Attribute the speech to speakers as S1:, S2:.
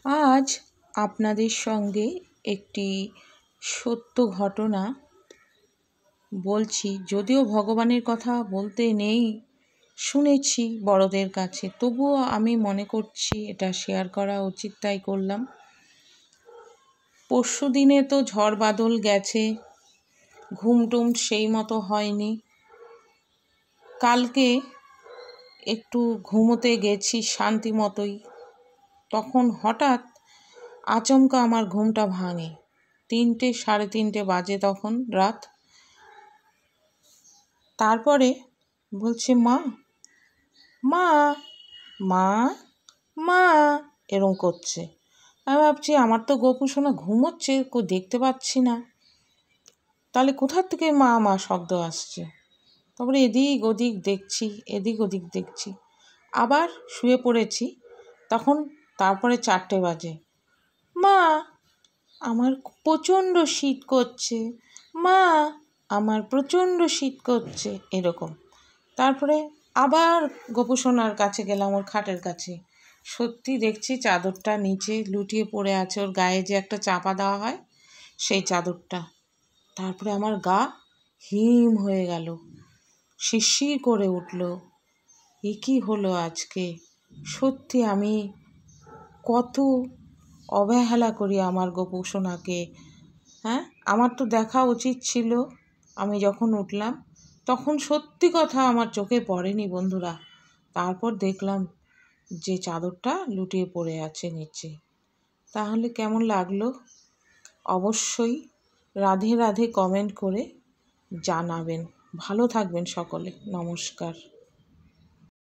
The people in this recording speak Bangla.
S1: আজ আপনাদের সঙ্গে একটি সত্য ঘটনা বলছি। যদিও ভগবানের কথা বলতে নেই, শুনেছি বড়দের কাছে, তবুও আমি মনে করছি এটা শেয়ার করা উচিত, তাই করলাম। পরশুদিনে তো ঝড় বাদল গেছে, ঘুমটুম সেই মতো হয়নি। কালকে একটু ঘুমোতে গেছি শান্তি মতোই, তখন হঠাৎ আচমকা আমার ঘুমটা ভাঙে। 3টে 3:30 বাজে তখন রাত। তারপরে বলছে মা মা মা মা এরম করছে। আমি ভাবছি আমার তো গোপু সোনা ঘুমোচ্ছে, দেখতে পাচ্ছি না, তাহলে কোথার থেকে মা মা শব্দ আসছে। তারপরে এদিক ওদিক দেখছি, আবার শুয়ে পড়েছি। তারপরে 4টে বাজে, মা আমার প্রচণ্ড শীত করছে, মা আমার প্রচণ্ড শীত করছে, এরকম। তারপরে আবার গোপু সোনার কাছে গেলাম, ওর খাটের কাছে। সত্যি দেখছি চাদরটা নিচে লুটিয়ে পড়ে আছে, ওর গায়ে যে একটা চাপা দেওয়া হয় সেই চাদরটা। তারপরে আমার গা হিম হয়ে গেল, শিরশির করে উঠল। এ কী হলো আজকে? সত্যি আমি কত অবহেলা করি আমার গোপু সোনাকে। হ্যাঁ, আমার তো দেখা উচিত ছিল। আমি যখন উঠলাম তখন সত্যি কথা আমার চোখে পড়েনি বন্ধুরা। তারপর দেখলাম যে চাদরটা লুটিয়ে পড়ে আছে নিচে। তাহলে কেমন লাগলো অবশ্যই রাধে রাধে কমেন্ট করে জানাবেন। ভালো থাকবেন সকলে। নমস্কার।